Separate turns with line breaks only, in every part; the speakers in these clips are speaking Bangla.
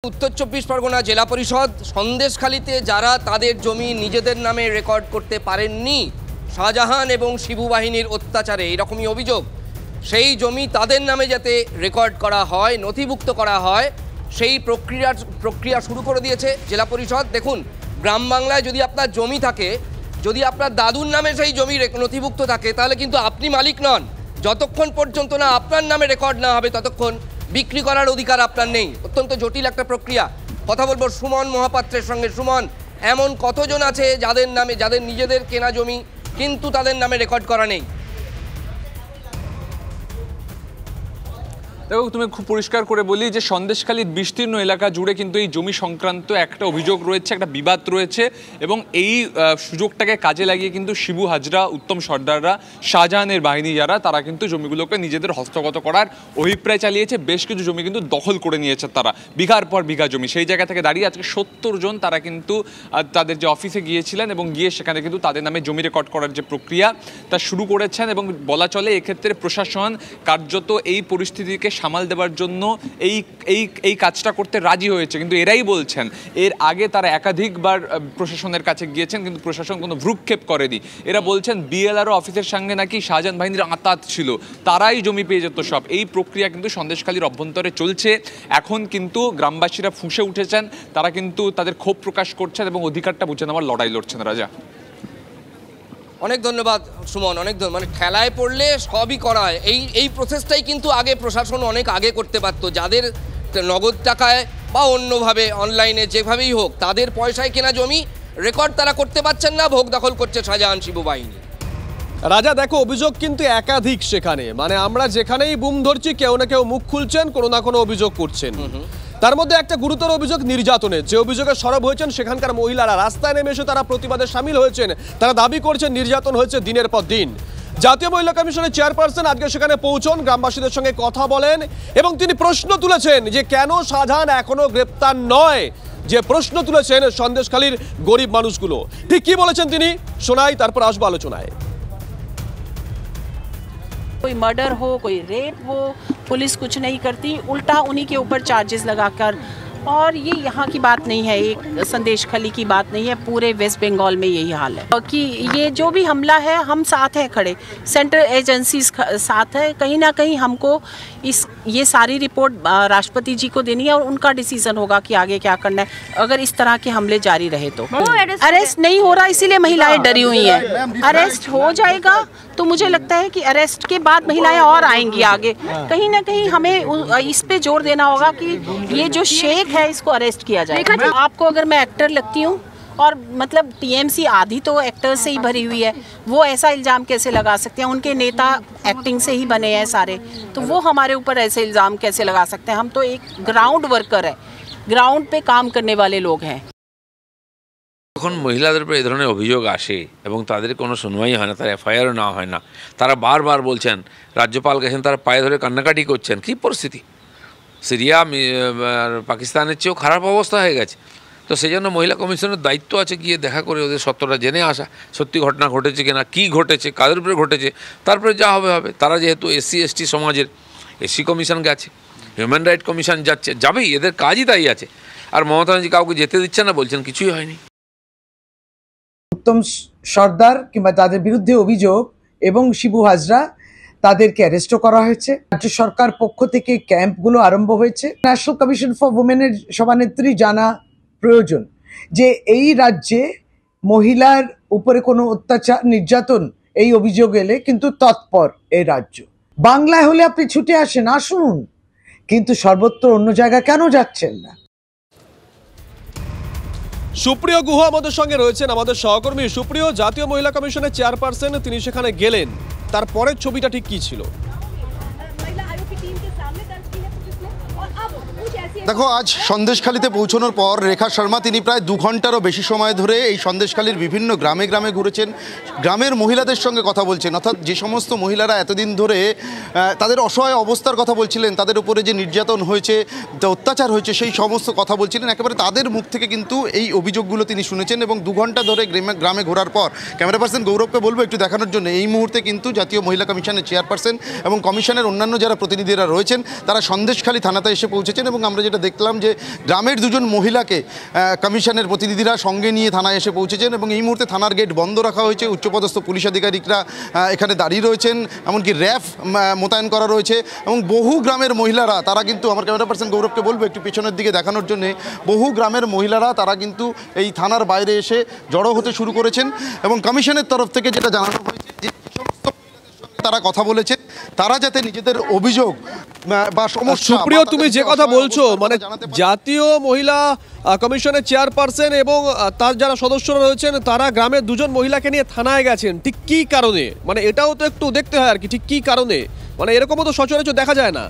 উত্তর চব্বিশ পরগনা জেলা পরিষদ সন্দেশখালীতে যারা তাদের জমি নিজেদের নামে রেকর্ড করতে পারেননি শাহজাহান এবং শিবু বাহিনীর অত্যাচারে এরকমই অভিযোগ, সেই জমি তাদের নামে যাতে রেকর্ড করা হয়, নথিভুক্ত করা হয়, সেই প্রক্রিয়া শুরু করে দিয়েছে জেলা পরিষদ। দেখুন, গ্রাম বাংলায় যদি আপনার জমি থাকে, যদি আপনার দাদুর নামে সেই জমি নথিভুক্ত থাকে, তাহলে কিন্তু আপনি মালিক নন। যতক্ষণ পর্যন্ত না আপনার নামে রেকর্ড না হবে ততক্ষণ বিক্রি করার অধিকার আপনার নেই। অত্যন্ত জটিল একটা প্রক্রিয়া। কথা বলবো সুমন মহাপাত্রের সঙ্গে। সুমন, এমন কতজন আছে যাদের নামে, যাদের নিজেদের কেনা জমি কিন্তু তাদের নামে রেকর্ড করা নেই?
দেখো, তুমি খুব পরিষ্কার করে বলি যে সন্দেশখালীর বিস্তীর্ণ এলাকা জুড়ে কিন্তু এই জমি সংক্রান্ত একটা অভিযোগ রয়েছে, একটা বিবাদ রয়েছে, এবং এই সুযোগটাকে কাজে লাগিয়ে কিন্তু শিবু হাজরা, উত্তম সর্দাররা, শাহজাহানের বাহিনী যারা, তারা কিন্তু জমিগুলোকে নিজেদের হস্তগত করার অভিপ্রায় চালিয়েছে। বেশ কিছু জমি কিন্তু দখল করে নিয়েছে তারা, বিঘার পর বিঘা জমি। সেই জায়গা থেকে দাঁড়িয়ে আজকে 70 জন তারা কিন্তু তাদের যে অফিসে গিয়েছিলেন এবং গিয়ে সেখানে কিন্তু তাদের নামে জমি রেকর্ড করার যে প্রক্রিয়া তা শুরু করেছেন। এবং বলা চলে এক্ষেত্রে প্রশাসন কার্যত এই পরিস্থিতিকে সামাল দেওয়ার জন্য এই কাজটা করতে রাজি হয়েছে। কিন্তু এরাই বলছেন এর আগে তারা একাধিকবার প্রশাসনের কাছে গিয়েছেন, কিন্তু প্রশাসন কোনো ভ্রুক্ষেপ করেনি। এরা বলছেন বিএলআরও অফিসের সঙ্গে নাকি শাহজাহান বাহিনীর আঁতাত ছিল, তারাই জমি পেয়ে যেত সব। এই প্রক্রিয়া কিন্তু সন্দেশখালীর অভ্যন্তরে চলছে। এখন কিন্তু গ্রামবাসীরা ফুঁসে উঠেছেন, তারা কিন্তু তাদের ক্ষোভ প্রকাশ করছেন এবং অধিকারটা বুঝে নেওয়ার লড়াই লড়ছেন। রাজা,
অনেক ধন্যবাদ সুমন। অনেক মানে খেলায় পড়লে সবই করা হয়। এই প্রসেসটাই কিন্তু আগে প্রশাসন অনেক আগে করতে পারতো। যাদের নগদ টাকায় বা অন্যভাবে অনলাইনে যেভাবেই হোক তাদের পয়সায় কেনা জমি রেকর্ড তারা করতে পারছেন না, ভোগ দখল করছে শাহজাহান শিবু বাহিনী।
রাজা, দেখো, অভিযোগ কিন্তু একাধিক সেখানে, মানে আমরা যেখানেই বুম ধরছি কেউ না কেউ মুখ খুলছেন, কোনো না কোনো অভিযোগ করছেন। তার মধ্যে একটা গুরুতর অভিযোগ নির্যাতনের, যে অভিযোগে সরব হয়েছেন সেখানকার মহিলারা। রাস্তায় নেমে এসে তারা প্রতিবাদে সামিল হয়েছেন। তারা দাবি করছেন নির্যাতন হয়েছে দিনের পর দিন। জাতীয় মহিলা কমিশনের চেয়ারপারসন আজকে সেখানে পৌঁছন, গ্রামবাসীদের সঙ্গে কথা বলেন এবং তিনি প্রশ্ন তুলেছেন যে কেন শাহজাহান এখনো গ্রেপ্তার নয়। যে প্রশ্ন তুলেছেন সন্দেশখালীর গরিব মানুষগুলো, ঠিক কি বলেছেন তিনি শোনাই, তারপর আসবো আলোচনায়।
कोई मर्डर हो, कोई रेप हो, पुलिस कुछ नहीं करती, उल्टा उन्हीं के ऊपर चार्जेस लगाकर। और ये यहाँ की बात नहीं है, एक संदेशखाली की बात नहीं है, पूरे वेस्ट बंगाल में यही हाल है कि ये जो भी हमला है हम साथ हैं खड़े, सेंट्रल एजेंसीज साथ है। कहीं ना कहीं हमको ये सारी रिपोर्ट राष्ट्रपति जी को देनी है और उनका डिसीजन होगा कि आगे क्या करना है अगर इस तरह के हमले जारी रहे तो। अरेस्ट नहीं हो रहा, इसीलिए महिलाएं डरी हुई हैं। अरेस्ट हो जाएगा तो मुझे लगता है कि अरेस्ट के बाद महिलाएं और आएंगी आगे। कहीं ना कहीं हमें इस पे जोर देना होगा कि ये जो शेख है इसको अरेस्ट किया जाए। आपको अगर मैं एक्टर लगती हूँ और मतलब टीएमसी आधी तो एक्टर्स से ही भरी हुई है, वो ऐसा इल्ज़ाम कैसे लगा सकते हैं? उनके नेता एक्टिंग से ही बने हैं सारे, तो वो हमारे ऊपर ऐसे इल्ज़ाम कैसे लगा सकते हैं? हम तो एक ग्राउंड वर्कर है, ग्राउंड पे काम करने वाले लोग हैं।
যখন মহিলাদের উপর এই ধরনের অভিযোগ আসে এবং তাদের কোনো শুনবাই হয় না, তার এফআইআরও নেওয়া হয় না, তারা বারবার বলছেন, রাজ্যপাল গেছেন, তারা পায়ে ধরে কান্নাকাটি করছেন। কী পরিস্থিতি! সিরিয়া পাকিস্তানের চেয়েও খারাপ অবস্থা হয়ে গেছে। তো সেই জন্য মহিলা কমিশনের দায়িত্ব আছে গিয়ে দেখা করে ওদের সত্যটা জেনে আসা, সত্যি ঘটনা ঘটেছে কিনা, কী ঘটেছে, কাদের উপরে ঘটেছে, তারপরে যা হবে হবে। তারা যেহেতু এসসি এসটি সমাজের, এসসি কমিশন গেছে, হিউম্যান রাইট কমিশন যাবেই, এদের কাজই তাই আছে। আর মমতা ব্যানার্জি কাউকে যেতে দিচ্ছে না, বলছেন কিছুই হয়নি।
উত্তম সর্দার কিংবা তাদের বিরুদ্ধে অভিযোগ এবং শিবু হাজরা, তাদেরকে অ্যারেস্টও করা হয়েছে। রাজ্য সরকার পক্ষ থেকে ক্যাম্পগুলো আরম্ভ হয়েছে। ন্যাশনাল কমিশন ফর উইমেনের সভানেত্রী জানা প্রয়োজন যে এই রাজ্যে মহিলার উপরে কোনো অত্যাচার, নির্যাতন এই অভিযোগ এলে কিন্তু তৎপর এই রাজ্য। বাংলায় হলে আপনি ছুটে আসেন, আসুন, কিন্তু সর্বত্র অন্য জায়গা কেন যাচ্ছেন না?
সুপ্রিয় গুহ আমাদের সঙ্গে রয়েছেন, আমাদের সহকর্মী। সুপ্রিয়, জাতীয় মহিলা কমিশনের চেয়ারপারসন, তিনি সেখানে গেলেন, তারপরের ছবিটা ঠিক কি ছিল?
দেখো, আজ সন্দেশখালীতে পৌঁছানোর পর রেখা শর্মা তিনি প্রায় 2 ঘন্টারও বেশি সময় ধরে এই সন্দেশখালীর বিভিন্ন গ্রামে গ্রামে ঘুরেছেন, গ্রামের মহিলাদের সঙ্গে কথা বলছেন। অর্থাৎ যে সমস্ত মহিলারা এতদিন ধরে তাদের অসহায় অবস্থার কথা বলছিলেন, তাদের উপরে যে নির্যাতন হয়েছে, অত্যাচার হয়েছে, সেই সমস্ত কথা বলছিলেন। একেবারে তাদের মুখ থেকে কিন্তু এই অভিযোগগুলো তিনি শুনেছেন। এবং 2 ঘন্টা ধরে গ্রামে ঘোরার পর ক্যামেরা পার্সন গৌরবকে বলবো একটু দেখানোর জন্য। এই মুহূর্তে কিন্তু জাতীয় মহিলা কমিশনের চেয়ারপারসন এবং কমিশনের অন্যান্য যারা প্রতিনিধিরা রয়েছেন তারা সন্দেশখালী থানাতে এসে পৌঁছেছেন। এবং আমরা যেটা যেটা দেখলাম যে গ্রামের দুজন মহিলাকে কমিশনের প্রতিনিধিরা সঙ্গে নিয়ে থানায় এসে পৌঁছেছেন এবং এই মুহূর্তে থানার গেট বন্ধ রাখা হয়েছে। উচ্চপদস্থ পুলিশ আধিকারিকরা এখানে দাঁড়িয়ে রয়েছেন, এমনকি র্যাফ মোতায়েন করা রয়েছে এবং বহু গ্রামের মহিলারা তারা কিন্তু, আমার ক্যামেরা পার্সন গৌরবকে বলবো একটু পিছনের দিকে দেখানোর জন্য, বহু গ্রামের মহিলারা তারা কিন্তু এই থানার বাইরে এসে জড়ো হতে শুরু করেছেন এবং কমিশনের তরফ থেকে যেটা জানানো হয়েছে যে সমস্ত মহিলাদের সঙ্গে তারা কথা বলেছে তারা যাতে নিজেদের অভিযোগ বা সমস্যা।
সুপ্রিয়, তুমি যে কথা বলছো মানে জাতীয় মহিলা কমিশনের চেয়ারপারসন এবং তার যারা সদস্যরা রয়েছেন তারা গ্রামের দুজন মহিলাকে নিয়ে থানায় গেছেন, ঠিক কী কারণে? মানে এটাও তো একটু দেখতে হয় আর কি, ঠিক কী কারণে? মানে এরকমও তো সচরাচর দেখা যায় না।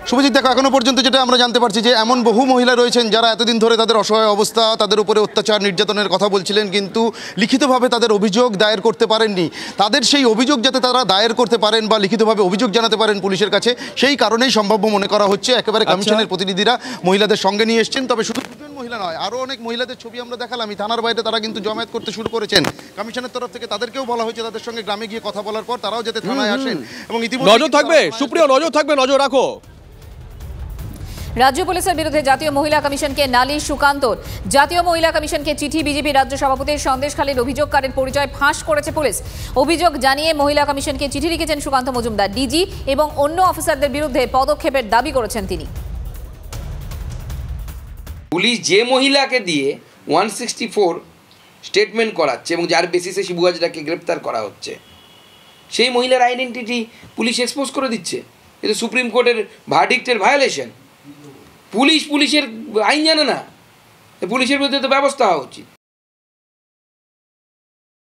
শুভজিৎ, দেখো এখনো পর্যন্ত যেটা আমরা জানতে পারছি যে এমন বহু মহিলা রয়েছেন যারা এতদিন ধরে তাদের অসহায় অবস্থা, তাদের উপরে অত্যাচার নির্যাতনের কথা বলছিলেন, কিন্তু লিখিতভাবে তাদের অভিযোগ দায়ের করতে পারেননি। তাদের সেই অভিযোগ যাতে তারা দায়ের করতে পারেন বা লিখিতভাবে অভিযোগ জানাতে পারেন পুলিশের কাছে, সেই কারণেই সম্ভাব্য মনে করা হচ্ছে। একেবারে কমিশনের প্রতিনিধিরা মহিলাদের সঙ্গে নিয়ে এসছেন। তবে শুধু দুজন মহিলা নয়, আরও অনেক মহিলাদের ছবি আমরা দেখালাম এই থানার বাইরে, তারা কিন্তু জমায়েত করতে শুরু করেছেন। কমিশনের তরফ থেকে তাদেরকেও বলা হয়েছে তাদের সঙ্গে গ্রামে গিয়ে কথা বলার পর তারাও যাতে থানায় আসেন এবং ইতিমধ্যে
নজর থাকবে সুপ্রিয়, নজর থাকবে, নজর রাখো।
রাজ্য পুলিশের বিরুদ্ধে জাতীয় মহিলা কমিশনকে নালিশ সুকান্তর। জাতীয় মহিলা কমিশনকে চিঠি বিজেপি রাজ্য সভাপতির সন্দেশখালীর অভিযোগকারীর পরিচয় ফাঁস করেছে পুলিশ। অভিযোগ জানিয়ে মহিলা কমিশনকে চিঠি লিখেছেন সুকান্ত মজুমদার। ডিজি এবং অন্য অফিসারদের বিরুদ্ধে পদক্ষেপের দাবি করেছেন তিনি।
পুলিশ যে মহিলাকে দিয়ে 164 স্টেটমেন্ট করাচ্ছে এবং যার বেসিসে শিবু হাজরাকে গ্রেপ্তার করা হচ্ছে, সেই মহিলার আইডেন্টিটি পুলিশ এক্সপোজ করে দিচ্ছে। এটা সুপ্রিম কোর্টের ভার্ডিক্টের ভায়োলেশন। পুলিশের আইন জানে না, পুলিশের বিরুদ্ধে তো ব্যবস্থা হওয়া উচিত।